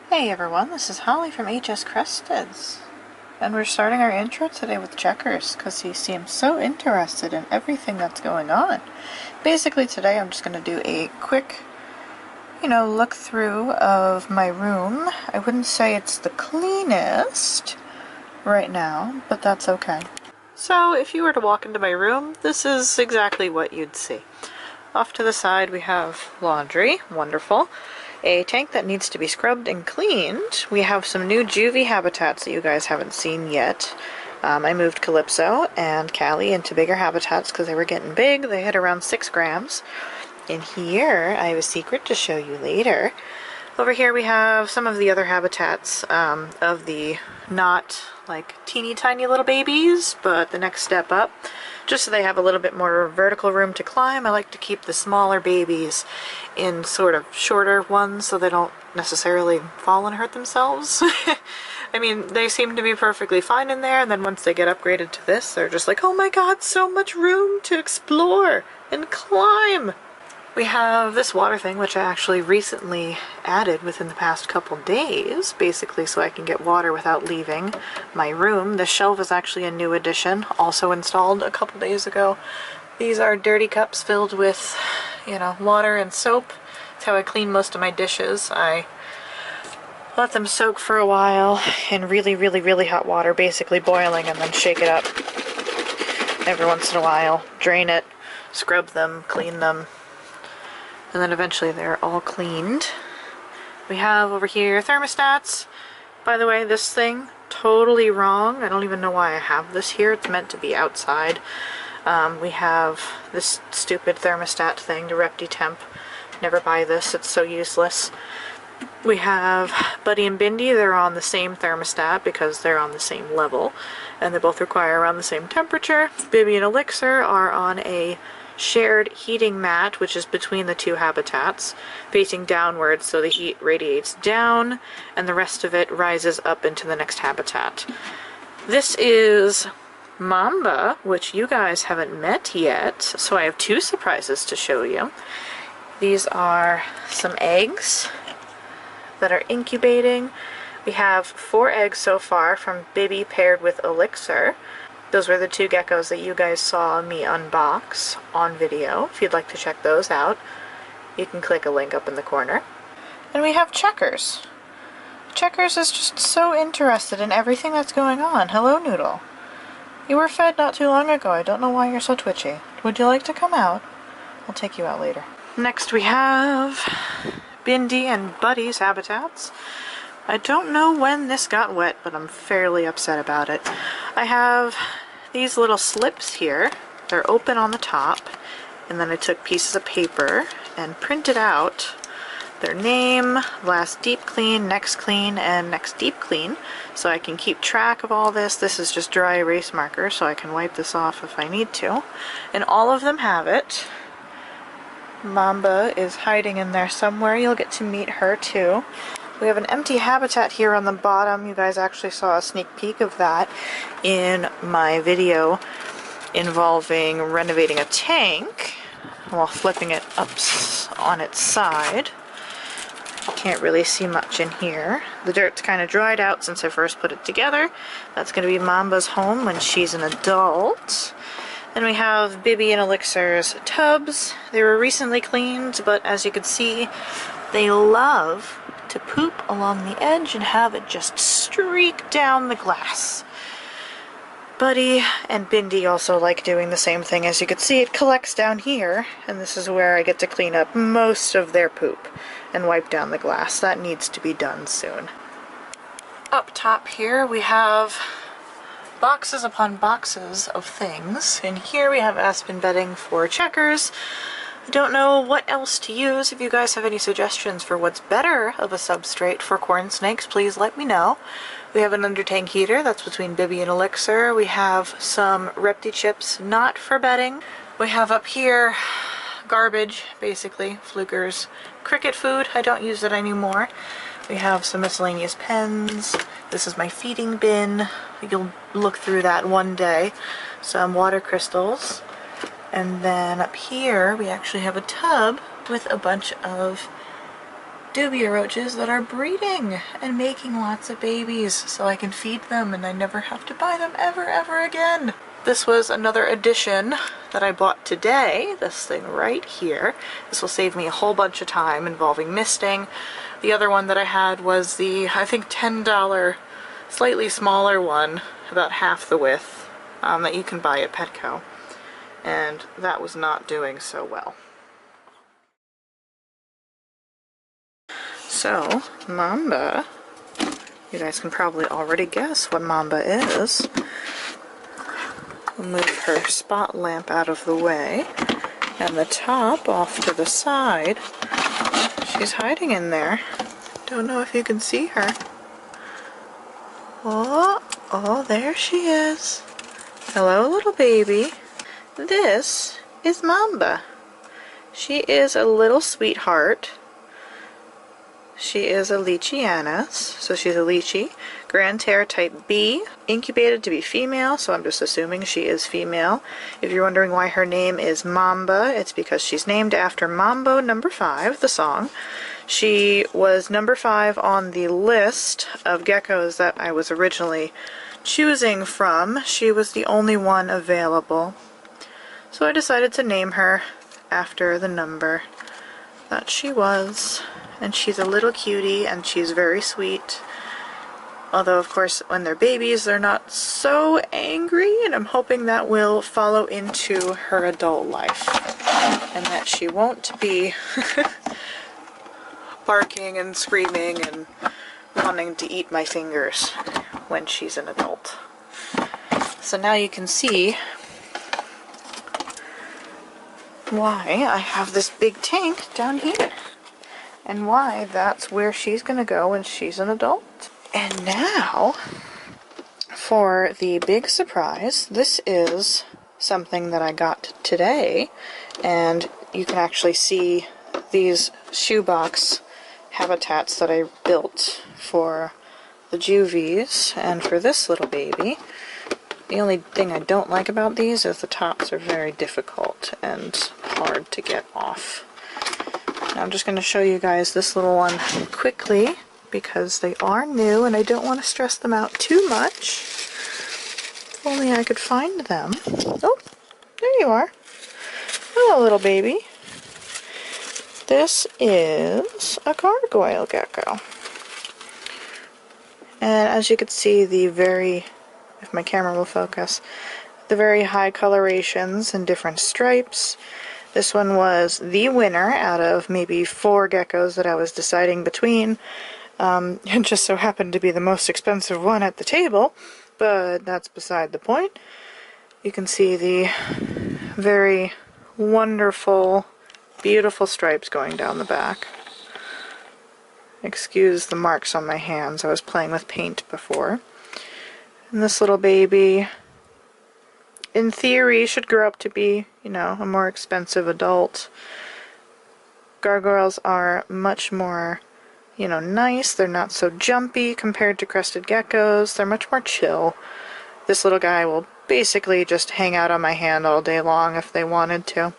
Hey everyone, this is Holly from HS Crested, and we're starting our intro today with Checkers because he seems so interested in everything that's going on. Basically today I'm just going to do a quick, look through of my room. I wouldn't say it's the cleanest right now, but that's okay. So if you were to walk into my room, this is exactly what you'd see. Off to the side we have laundry, wonderful. A tank that needs to be scrubbed and cleaned. We have some new juvie habitats that you guys haven't seen yet. I moved Calypso and Callie into bigger habitats because they were getting big. They hit around 6 grams. In here, I have a secret to show you later. Over here we have some of the other habitats of the not like teeny tiny little babies, but the next step up. Just so they have a little bit more vertical room to climb, I like to keep the smaller babies in sort of shorter ones so they don't necessarily fall and hurt themselves. I mean, they seem to be perfectly fine in there, and then once they get upgraded to this, they're just like, oh my god, so much room to explore and climb! We have this water thing, which I actually recently added within the past couple days, basically so I can get water without leaving my room. The shelf is actually a new addition, also installed a couple days ago. These are dirty cups filled with, water and soap. That's how I clean most of my dishes. I let them soak for a while in really, really, really hot water, basically boiling, and then shake it up every once in a while, drain it, scrub them, clean them. And then eventually they're all cleaned. We have over here thermostats. By the way, this thing, totally wrong. I don't even know why I have this here. It's meant to be outside. We have this stupid thermostat thing, the ReptiTemp. Never buy this, it's so useless. We have Buddy and Bindi. They're on the same thermostat because they're on the same level. And they both require around the same temperature. Bibby and Elixir are on a shared heating mat, which is between the two habitats, facing downwards so the heat radiates down and the rest of it rises up into the next habitat. This is Mamba, which you guys haven't met yet, so I have 2 surprises to show you. These are some eggs that are incubating. We have 4 eggs so far from Bibby paired with Elixir. Those were the 2 geckos that you guys saw me unbox on video. If you'd like to check those out, you can click a link up in the corner. And we have Checkers. Checkers is just so interested in everything that's going on. Hello, Noodle. You were fed not too long ago. I don't know why you're so twitchy. Would you like to come out? I'll take you out later. Next we have Bindi and Buddy's habitats. I don't know when this got wet, but I'm fairly upset about it. I have these little slips here. They're open on the top, and then I took pieces of paper and printed out their name, last deep clean, next clean, and next deep clean, so I can keep track of all this. This is just dry erase marker, so I can wipe this off if I need to. And all of them have it. Mamba is hiding in there somewhere. You'll get to meet her too. We have an empty habitat here on the bottom. You guys actually saw a sneak peek of that in my video involving renovating a tank while flipping it up on its side. You can't really see much in here. The dirt's kind of dried out since I first put it together. That's going to be Mamba's home when she's an adult. Then we have Bibby and Elixir's tubs. They were recently cleaned, but as you can see, they love to poop along the edge and have it just streak down the glass. Buddy and Bindi also like doing the same thing. As you can see, it collects down here, and this is where I get to clean up most of their poop and wipe down the glass. That needs to be done soon. Up top here we have boxes upon boxes of things, and here we have aspen bedding for Checkers. I don't know what else to use. If you guys have any suggestions for what's better of a substrate for corn snakes, please let me know. We have an undertank heater that's between Bibby and Elixir. We have some Repti chips, not for bedding. We have up here garbage, basically, Fluker's cricket food. I don't use it anymore. We have some miscellaneous pens. This is my feeding bin. You'll look through that one day. Some water crystals. And then up here we actually have a tub with a bunch of dubia roaches that are breeding and making lots of babies so I can feed them and I never have to buy them ever again. This was another addition that I bought today, this thing right here. This will save me a whole bunch of time involving misting. The other one that I had was the, I think, $10, slightly smaller one, about half the width, that you can buy at Petco. And that was not doing so well. So, Mamba, you guys can probably already guess what Mamba is. We'll move her spot lamp out of the way, and the top off to the side. She's hiding in there. Don't know if you can see her. Oh, there she is. Hello, little baby. This is Mamba. She is a little sweetheart. She is a Leachianus, so she's a Leachy. Grand Terror type B, incubated to be female, so I'm just assuming she is female. If you're wondering why her name is Mamba, it's because she's named after Mambo number 5, the song. She was number 5 on the list of geckos that I was originally choosing from. She was the only one available. So I decided to name her after the number that she was. And she's a little cutie, and she's very sweet. Although, of course, when they're babies, they're not so angry, and I'm hoping that will follow into her adult life. And that she won't be barking and screaming and wanting to eat my fingers when she's an adult. So now you can see why I have this big tank down here. And why that's where she's going to go when she's an adult. And now, for the big surprise, this is something that I got today, and you can actually see these shoebox habitats that I built for the juvies and for this little baby. The only thing I don't like about these is the tops are very difficult and hard to get off. Now I'm just going to show you guys this little one quickly because they are new and I don't want to stress them out too much. If only I could find them. Oh, there you are. Hello, little baby. This is a gargoyle gecko. And as you can see, the very, if my camera will focus, the very high colorations and different stripes. This one was the winner out of maybe 4 geckos that I was deciding between. It just so happened to be the most expensive one at the table, but that's beside the point. You can see the very wonderful, beautiful stripes going down the back. Excuse the marks on my hands, I was playing with paint before. And this little baby, in theory, should grow up to be, you know, a more expensive adult. Gargoyles are much more, you know, nice. They're not so jumpy compared to crested geckos. They're much more chill. This little guy will basically just hang out on my hand all day long if they wanted to.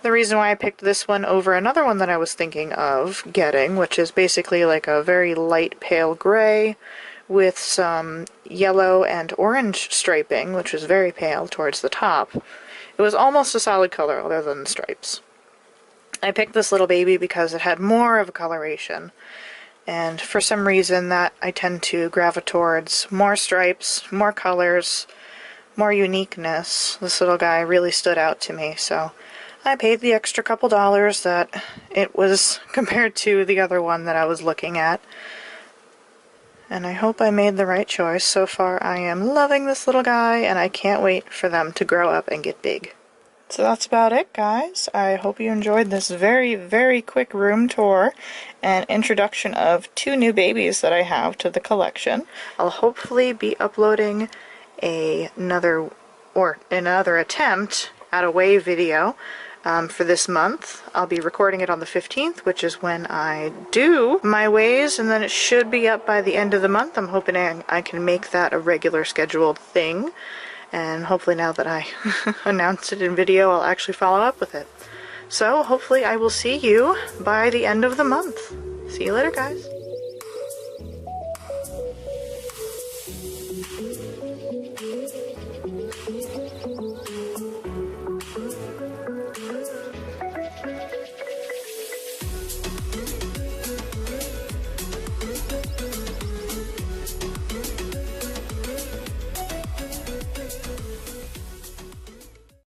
The reason why I picked this one over another one that I was thinking of getting, which is basically like a very light pale gray with some yellow and orange striping, which was very pale towards the top. It was almost a solid color other than the stripes. I picked this little baby because it had more of a coloration, and for some reason that I tend to gravitate towards more stripes, more colors, more uniqueness. This little guy really stood out to me, so I paid the extra couple dollars that it was compared to the other one that I was looking at. And I hope I made the right choice. So far I am loving this little guy, and I can't wait for them to grow up and get big. So that's about it, guys. I hope you enjoyed this very, very quick room tour and introduction of 2 new babies that I have to the collection. I'll hopefully be uploading another attempt at a weigh video for this month. I'll be recording it on the 15th, which is when I do my weighs, and then it should be up by the end of the month. I'm hoping I can make that a regular scheduled thing, and hopefully now that I announced it in video, I'll actually follow up with it. So hopefully I will see you by the end of the month. See you later, guys.